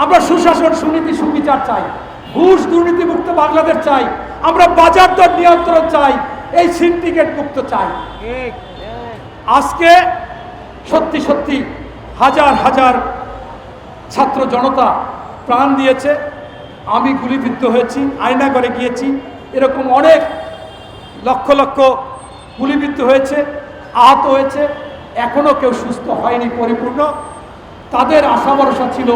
আমরা সুশাসন, সুনীতি, সুবিচার চাই, ঘুষ দুর্নীতিমুক্ত বাংলাদেশ চাই, আমরা বাজার দর নিয়ন্ত্রণ চাই, এই সিন্ডিকেট মুক্ত চাই। আজকে সত্যি সত্যি হাজার হাজার ছাত্র জনতা প্রাণ দিয়েছে, আমি গুলিবিদ্ধ হয়েছি, আয়নাঘরে গিয়েছি, এরকম অনেক লক্ষ লক্ষ গুলিবিদ্ধ হয়েছে, আহত হয়েছে, এখনও কেউ সুস্থ হয়নি পরিপূর্ণ। তাদের আশা ভরসা ছিল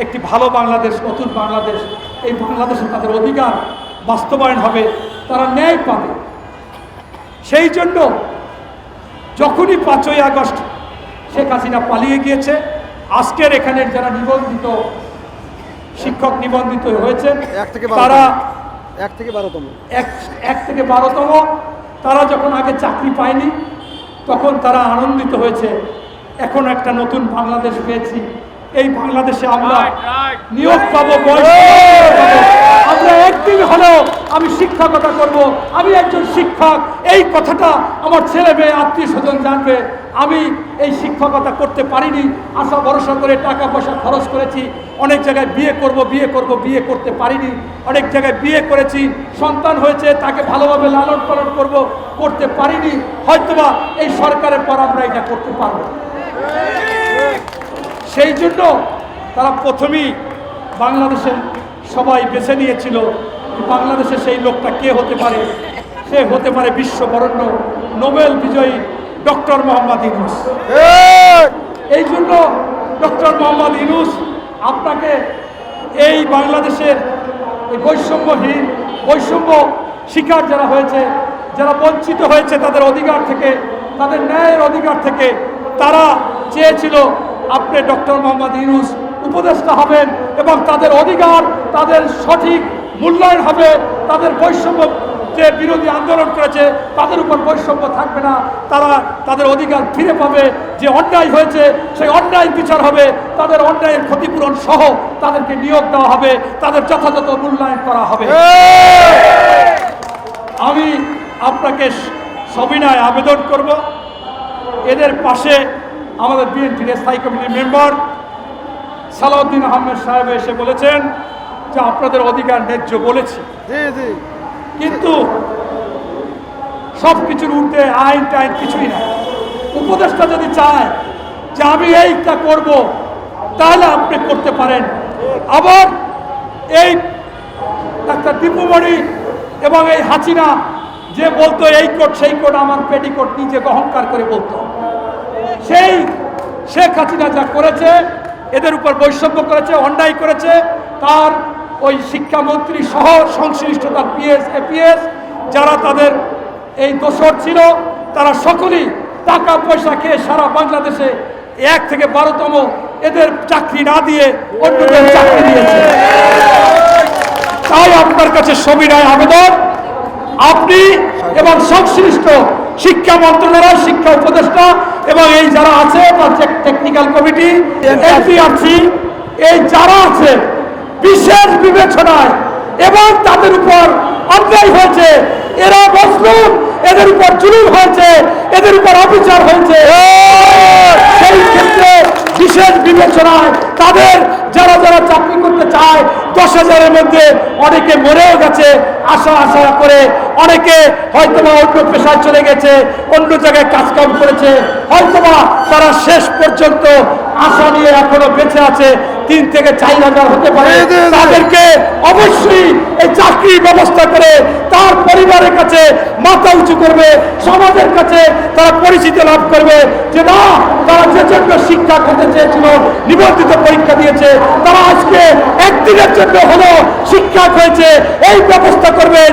একটি ভালো বাংলাদেশ, নতুন বাংলাদেশ, এই বাংলাদেশে তাদের অধিকার বাস্তবায়ন হবে, তারা ন্যায় পাবে। সেই জন্য যখনই 5ই আগস্ট শেখ হাসিনা পালিয়ে গিয়েছে, আজকের এখানের যারা নিবন্ধিত শিক্ষক নিবন্ধিত হয়েছেন তারা 1 থেকে 12তম তারা যখন আগে চাকরি পায়নি তখন তারা আনন্দিত হয়েছে, এখন একটা নতুন বাংলাদেশ পেয়েছি, এই বাংলাদেশে আমরা নিয়োগ পাবো, আমরা একদিন হলেও আমি শিক্ষকতা করব, আমি একজন শিক্ষক, এই কথাটা আমার ছেলে মেয়ে আত্মীয় স্বজন জানবে। আমি এই শিক্ষকতা করতে পারিনি, আশা ভরসা করে টাকা পয়সা খরচ করেছি, অনেক জায়গায় বিয়ে করতে পারিনি, অনেক জায়গায় বিয়ে করেছি, সন্তান হয়েছে, তাকে ভালোভাবে লালন পালন করতে পারিনি, হয়তোবা এই সরকারের পর আমরা এটা করতে পারবো। সেই জন্য তারা প্রথমেই বাংলাদেশের সবাই বেছে নিয়েছিল বাংলাদেশে সেই লোকটা কে হতে পারে, সে হতে পারে বিশ্ববরেণ্য নোবেল বিজয়ী ডক্টর মোহাম্মদ ইউনূস। এই জন্য ডক্টর মোহাম্মদ ইউনূস আপনাকে এই বাংলাদেশের বৈষম্য শিকার যারা হয়েছে, যারা বঞ্চিত হয়েছে তাদের অধিকার থেকে, তাদের ন্যায়ের অধিকার থেকে, তারা চেয়েছিল আপনি ডক্টর মোহাম্মদ ইউনূস উপদেষ্টা হবেন এবং তাদের অধিকার, তাদের সঠিক মূল্যায়ন হবে, তাদের বৈষম্য যে বিরোধী আন্দোলন করেছে তাদের উপর বৈষম্য থাকবে না, তারা তাদের অধিকার ফিরে পাবে, যে অন্যায় হয়েছে সেই অন্যায় বিচার হবে, তাদের অন্যায়ের ক্ষতিপূরণ সহ তাদেরকে নিয়োগ দেওয়া হবে, তাদের যথাযথ মূল্যায়ন করা হবে। আমি আপনাকে সবিনয় আবেদন করব, এদের পাশে আমাদের বিএনপির স্থায়ী কমিটির মেম্বার সালাউদ্দিন আহমেদ সাহেব এসে বলেছেন যে আপনাদের অধিকার ন্যায্য বলেছি, কিন্তু সব কিছুর ঊর্ধ্বে আইন টাইন কিছুই না। উপদেষ্টা যদি চায় যে আমি এইটা করব তাহলে আপনি করতে পারেন। আবার এই ডাক্তার দীপুমণি এবং এই হাসিনা যে বলতো এই কোট সেই কোট আমার পেটিকোট নিজে অহংকার করে বলতো, সেই শেখ হাসিনা যা করেছে, এদের উপর বৈষম্য করেছে, অন্যায় করেছে, তার ওই শিক্ষামন্ত্রী সহ সংশ্লিষ্ট তার পিএস এপিএস যারা তাদের এই দোসর ছিল, তারা সকলেই টাকা পয়সা খেয়ে সারা বাংলাদেশে 1 থেকে 12তম এদের চাকরি না দিয়ে অন্যদের চাকরি দিয়েছে। তাই আপনার কাছে সবিনয় আবেদন, আপনি এবং সংশ্লিষ্ট শিক্ষা মন্ত্রণালয়, শিক্ষা উপদেষ্টা এবং এই যারা আছে তার টেকনিক্যাল কমিটি, এনটিআরসি, এই যারা আছে বিশেষ বিবেচনায়, এবং তাদের উপর অন্যায় হয়েছে, এরা মজলুম, এদের উপর জুলুম হয়েছে, এদের উপর অবিচার হয়েছে, সেই ক্ষেত্রে বিশেষ বিবেচনায় তাদের যারা যারা চাকরি করতে চায়, 10,000-এর মধ্যে অনেকে মরেও গেছে আশা করে, অনেকে হয়তোবা অন্য পেশায় চলে গেছে, অন্য জায়গায় কাজকাম করেছে, হয়তোবা তারা শেষ পর্যন্ত আশা নিয়ে এখনো বেঁচে আছে, 3 থেকে 4,000 হতে পারে। তাদেরকে অবশ্যই এই চাকরির ব্যবস্থা করে তার পরিবারের কাছে মাথা উঁচু করবে, সমাজের কাছে তারা পরিচিতি লাভ করবে যে না, তারা যে জন্য শিক্ষক হতে চেয়েছিল, নিবন্ধিত পরীক্ষা দিয়েছে, তারা আজকে একদিনের জন্য হলো শিক্ষক হয়েছে, এই ব্যবস্থা করবেন।